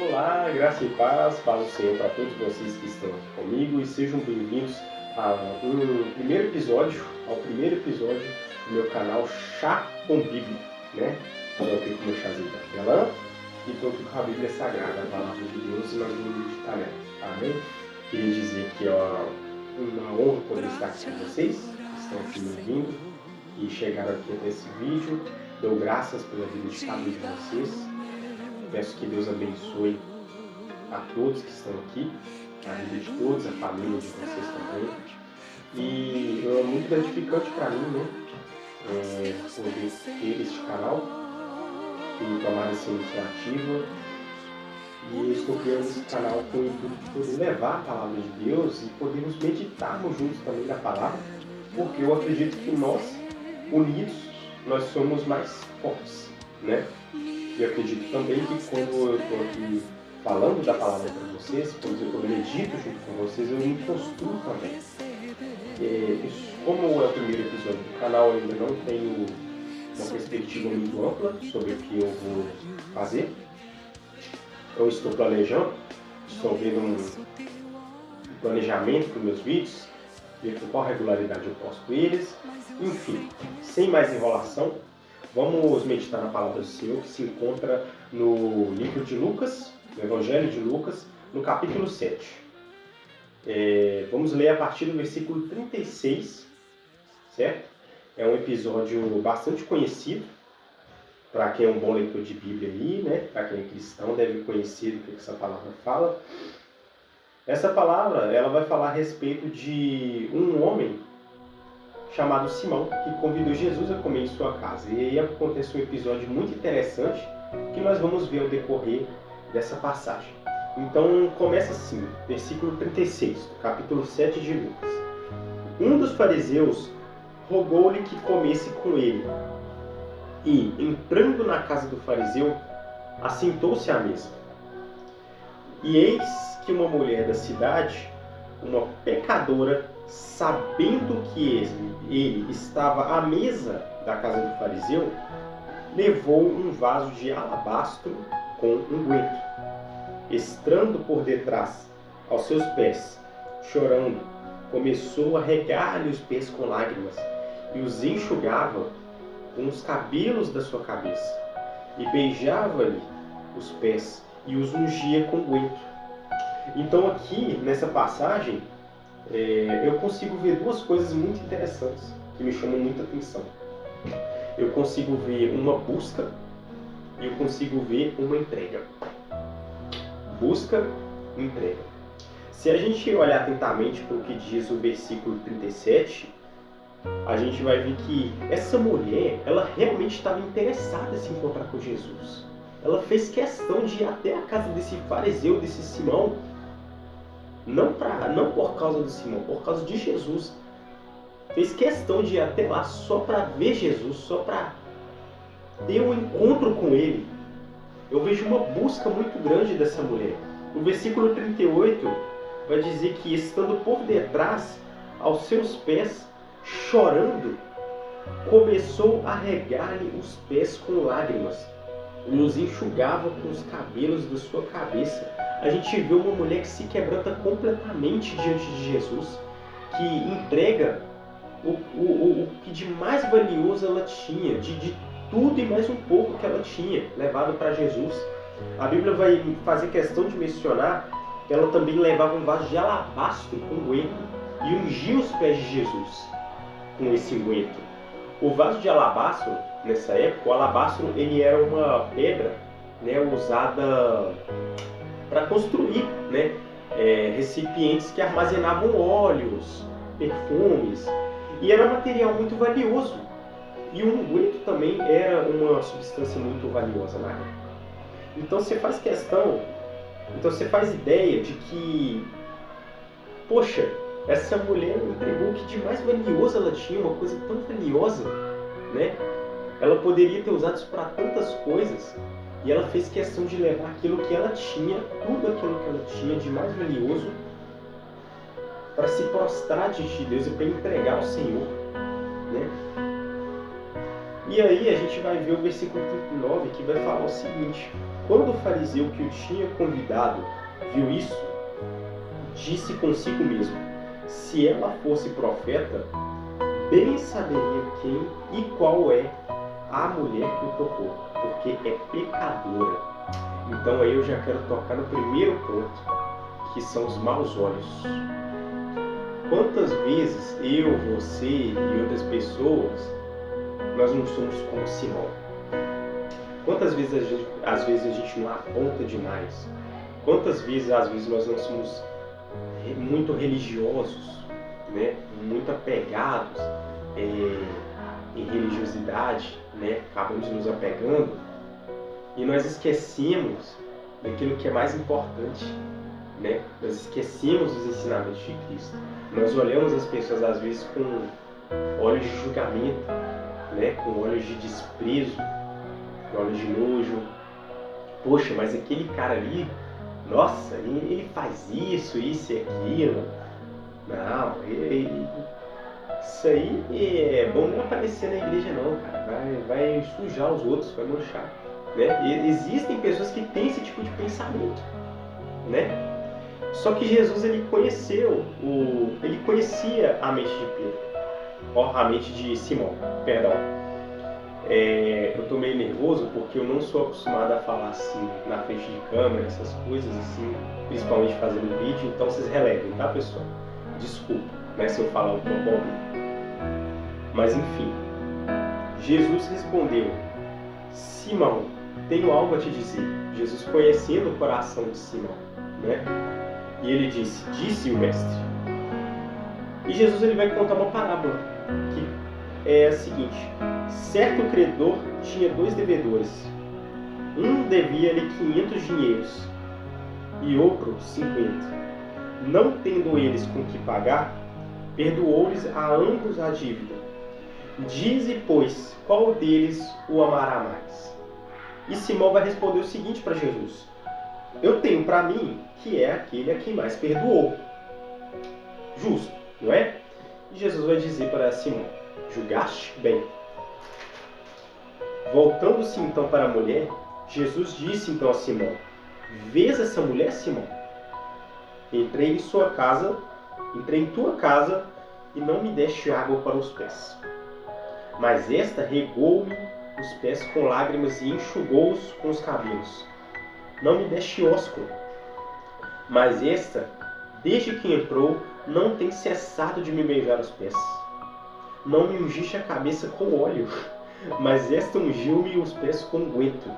Olá, graça e paz do Senhor para todos vocês que estão aqui comigo e sejam bem-vindos ao primeiro episódio do meu canal Chá com Bíblia, né? Estou aqui com o meu chazinho da Telã e estou aqui com a Bíblia Sagrada, a Palavra de Deus, e nós vamos meditar nela, amém? Queria dizer que é uma honra poder estar aqui com vocês, que estão aqui me ouvindo e chegaram aqui até esse vídeo. Dou graças pela vida de cada um de vocês. Peço que Deus abençoe a todos que estão aqui, a vida de todos, a família de vocês também. E é muito gratificante para mim, né? Poder ter este canal e tomar essa iniciativa. E estou criando esse canal com o intuito de poder levar a palavra de Deus e podermos meditarmos juntos também na palavra, porque eu acredito que nós, unidos, nós somos mais fortes, né? E eu acredito também que quando eu estou aqui falando da palavra para vocês, quando eu medito junto com vocês, eu me construo também. Como é o primeiro episódio do canal, eu ainda não tenho uma perspectiva muito ampla sobre o que eu vou fazer. Eu estou planejando, estou vendo um planejamento para os meus vídeos, ver com qual regularidade eu posto eles. Enfim, sem mais enrolação, vamos meditar na palavra do Senhor que se encontra no livro de Lucas, no Evangelho de Lucas, no capítulo 7. Vamos ler a partir do versículo 36, certo? É um episódio bastante conhecido, para quem é um bom leitor de Bíblia aí, né? Para quem é cristão deve conhecer o que essa palavra fala. Essa palavra ela vai falar a respeito de um homem chamado Simão, que convidou Jesus a comer em sua casa. E aí acontece um episódio muito interessante que nós vamos ver ao decorrer dessa passagem. Então começa assim, versículo 36, do capítulo 7 de Lucas. Um dos fariseus rogou-lhe que comesse com ele. E, entrando na casa do fariseu, assentou-se à mesa. E eis que uma mulher da cidade, uma pecadora, sabendo que ele estava à mesa da casa do fariseu, levou um vaso de alabastro com unguento. Estrando por detrás aos seus pés, chorando, começou a regar-lhe os pés com lágrimas e os enxugava com os cabelos da sua cabeça e beijava-lhe os pés e os ungia com unguento. Então aqui, nessa passagem, eu consigo ver duas coisas muito interessantes que me chamam muita atenção. Eu consigo ver uma busca e eu consigo ver uma entrega. Busca e entrega. Se a gente olhar atentamente para o que diz o versículo 37, a gente vai ver que essa mulher, ela realmente estava interessada em se encontrar com Jesus. Ela fez questão de ir até a casa desse fariseu, desse Simão, não por causa do Simão, por causa de Jesus. Fez questão de ir até lá só para ver Jesus, só para ter um encontro com ele. Eu vejo uma busca muito grande dessa mulher. No versículo 38 vai dizer que, estando por detrás, aos seus pés, chorando, começou a regar-lhe os pés com lágrimas e os enxugava com os cabelos da sua cabeça. A gente vê uma mulher que se quebranta completamente diante de Jesus, que entrega o que de mais valioso ela tinha, de tudo e mais um pouco que ela tinha, levado para Jesus. A Bíblia vai fazer questão de mencionar que ela também levava um vaso de alabastro com unguento e ungia os pés de Jesus com esse unguento. O vaso de alabastro, nessa época, o alabastro ele era uma pedra, né, usada para construir, né, recipientes que armazenavam óleos, perfumes, e era um material muito valioso. E o unguento também era uma substância muito valiosa na época. Então você faz ideia de que, poxa, essa mulher entregou o que de mais valioso ela tinha, uma coisa tão valiosa, né? Ela poderia ter usado isso para tantas coisas, e ela fez questão de levar aquilo que ela tinha, tudo aquilo que ela tinha de mais valioso, para se prostrar diante de Deus e para entregar ao Senhor, né? E aí a gente vai ver o versículo 39 que vai falar o seguinte: quando o fariseu que o tinha convidado viu isso, disse consigo mesmo: se ela fosse profeta, bem saberia quem e qual é a mulher que o tocou, porque é pecadora. Então aí eu já quero tocar no primeiro ponto, que são os maus olhos. Quantas vezes eu, você e outras pessoas, nós não somos como Simão? Quantas vezes às vezes a gente não aponta demais? Quantas vezes às vezes nós não somos muito religiosos, né? Muito apegados em religiosidade, né? Acabamos nos apegando e nós esquecemos daquilo que é mais importante, né? Nós esquecemos os ensinamentos de Cristo. Nós olhamos as pessoas às vezes com olhos de julgamento, né? Com olhos de desprezo, com olhos de nojo. Poxa, mas aquele cara ali, nossa, ele faz isso e aquilo. Não, isso aí é bom não aparecer na igreja não, cara. Vai sujar os outros, vai manchar. Né? E existem pessoas que têm esse tipo de pensamento, né? Só que Jesus ele conhecia a mente de Pedro, a mente de Simão, perdão. Eu tô meio nervoso porque eu não sou acostumado a falar assim na frente de câmera, essas coisas assim, principalmente fazendo vídeo, então vocês relevem, tá, pessoal? Desculpa, né, se eu falar alguma bobeira. Mas enfim, Jesus respondeu: Simão, tenho algo a te dizer. Jesus conhecendo o coração de Simão, né? E ele disse o mestre. E Jesus ele vai contar uma parábola que é a seguinte: certo credor tinha 2 devedores. Um devia-lhe 500 dinheiros e outro 50. Não tendo eles com que pagar, perdoou-lhes a ambos a dívida. Dize, pois, qual deles o amará mais? E Simão vai responder o seguinte para Jesus: eu tenho para mim que é aquele a quem mais perdoou. Justo, não é? E Jesus vai dizer para Simão: julgaste bem. Voltando-se então para a mulher, Jesus disse então a Simão: vês essa mulher, Simão? Entrei em tua casa e não me deste água para os pés. Mas esta regou-me os pés com lágrimas e enxugou-os com os cabelos. Não me deste ósculo. Mas esta, desde que entrou, não tem cessado de me beijar os pés. Não me ungiste a cabeça com óleo, mas esta ungiu-me os pés com unguento.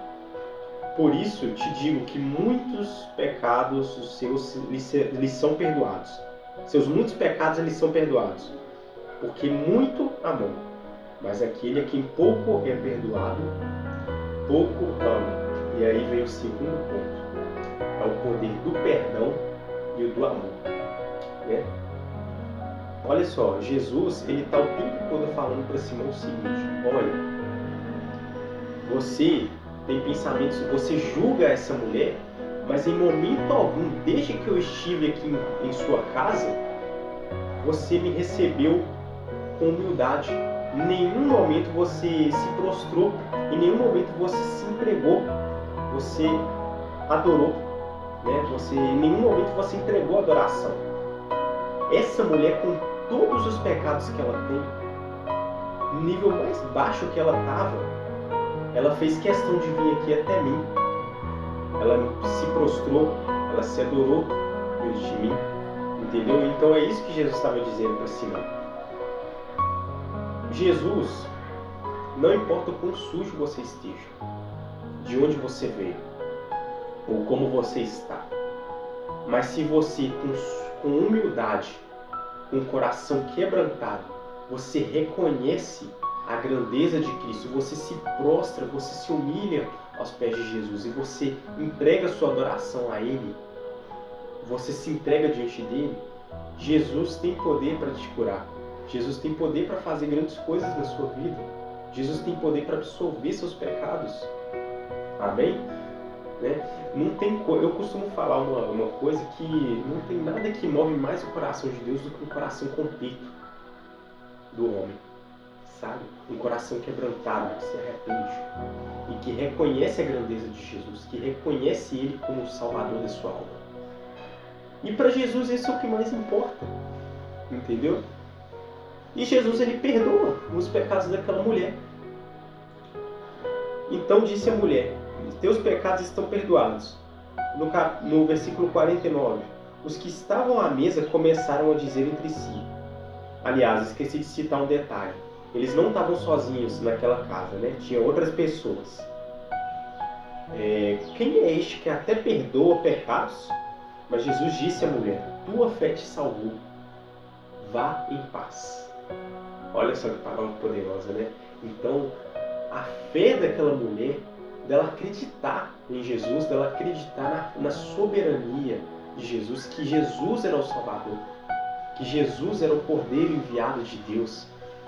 Por isso te digo que muitos pecados os seus lhes são perdoados. Seus muitos pecados lhes são perdoados, porque muito amou. Mas aquele a quem pouco é perdoado, pouco ama. E aí vem o segundo ponto. É o poder do perdão e o do amor. Né? Olha só, Jesus ele está o tempo todo falando para Simão o seguinte: olha, você tem pensamentos, você julga essa mulher, mas em momento algum, desde que eu estive aqui em sua casa, você me recebeu com humildade. Em nenhum momento você se prostrou, em nenhum momento você se entregou, você adorou, né? Em nenhum momento você entregou a adoração. Essa mulher, com todos os pecados que ela tem, no nível mais baixo que ela estava, ela fez questão de vir aqui até mim. Ela se prostrou, ela se adorou diante de mim, entendeu? Então é isso que Jesus estava dizendo para Simão. Jesus, não importa o quão sujo você esteja, de onde você veio, ou como você está, mas se você, com humildade, com o coração quebrantado, você reconhece a grandeza de Cristo, você se prostra, você se humilha aos pés de Jesus e você entrega sua adoração a Ele, você se entrega diante dele, Jesus tem poder para te curar. Jesus tem poder para fazer grandes coisas na sua vida. Jesus tem poder para absolver seus pecados. Amém? Né? Não tem, eu costumo falar uma coisa que não tem nada que move mais o coração de Deus do que o coração contrito do homem. sabe? Um coração quebrantado, que se arrepende e que reconhece a grandeza de Jesus, que reconhece Ele como o Salvador da sua alma. E para Jesus isso é o que mais importa, entendeu? E Jesus, ele perdoa os pecados daquela mulher. Então disse a mulher: teus pecados estão perdoados. No versículo 49, os que estavam à mesa começaram a dizer entre si. Aliás, esqueci de citar um detalhe. Eles não estavam sozinhos naquela casa, né? Tinha outras pessoas. Quem é este que até perdoa pecados? Mas Jesus disse à mulher: tua fé te salvou. Vá em paz. Olha só que palavra poderosa, né? Então, a fé daquela mulher, dela acreditar em Jesus, dela acreditar na soberania de Jesus, que Jesus era o Salvador, que Jesus era o Cordeiro enviado de Deus,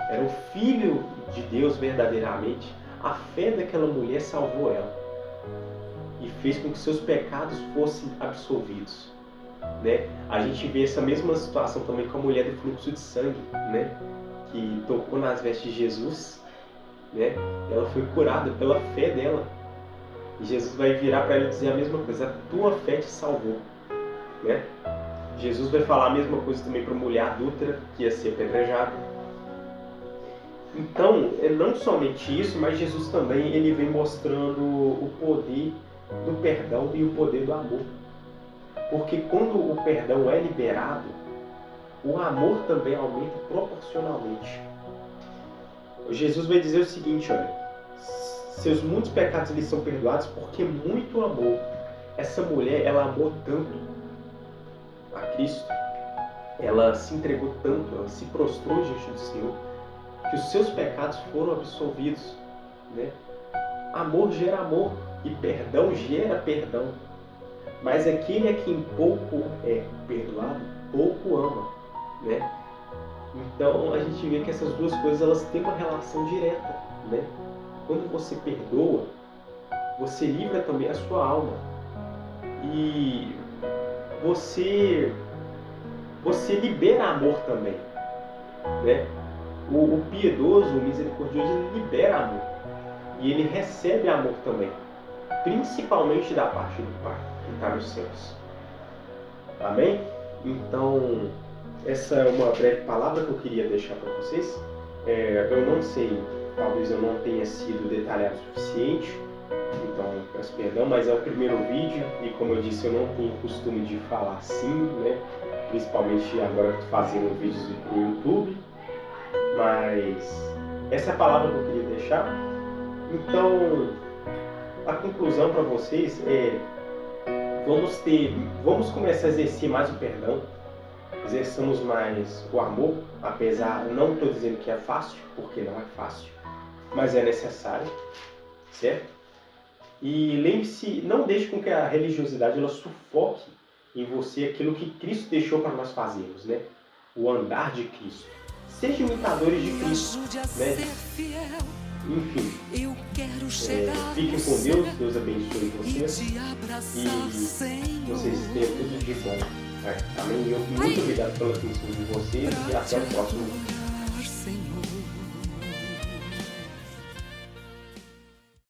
era o Filho de Deus verdadeiramente. A fé daquela mulher salvou ela e fez com que seus pecados fossem absolvidos, né? A gente vê essa mesma situação também com a mulher do fluxo de sangue, né? Que tocou nas vestes de Jesus, né? Ela foi curada pela fé dela. E Jesus vai virar para ela e dizer a mesma coisa: a tua fé te salvou, né? Jesus vai falar a mesma coisa também para a mulher adúltera que ia ser apedrejada. Então, não somente isso, mas Jesus também ele vem mostrando o poder do perdão e o poder do amor. Porque quando o perdão é liberado, o amor também aumenta proporcionalmente. Jesus vai dizer o seguinte, olha: seus muitos pecados lhes são perdoados porque muito amou. Essa mulher, ela amou tanto a Cristo, ela se entregou tanto, ela se prostrou diante do Senhor, que os seus pecados foram absolvidos, né? Amor gera amor e perdão gera perdão. Mas aquele a quem pouco é perdoado, pouco ama, né? Então a gente vê que essas duas coisas elas têm uma relação direta, né? Quando você perdoa, você livra também a sua alma e você libera amor também, né? O piedoso, o misericordioso, ele libera amor e ele recebe amor também, principalmente da parte do Pai que está nos céus. Amém? Então, essa é uma breve palavra que eu queria deixar para vocês. Eu não sei, talvez eu não tenha sido detalhado o suficiente, então peço perdão, mas é o primeiro vídeo e, como eu disse, eu não tenho costume de falar assim, né? Principalmente agora que estou fazendo vídeos para o YouTube. Mas essa é a palavra que eu queria deixar. Então, a conclusão para vocês é: vamos começar a exercer mais o perdão, exerçamos mais o amor, apesar, não estou dizendo que é fácil, porque não é fácil, mas é necessário, certo? E lembre-se, não deixe com que a religiosidade ela sufoque em você aquilo que Cristo deixou para nós fazermos, né? O andar de Cristo. Sejam imitadores de Cristo, né? Enfim, fiquem com Deus, Deus abençoe vocês e vocês tenham tudo de bom. Amém? Muito obrigado pela atenção de vocês e até o próximo vídeo.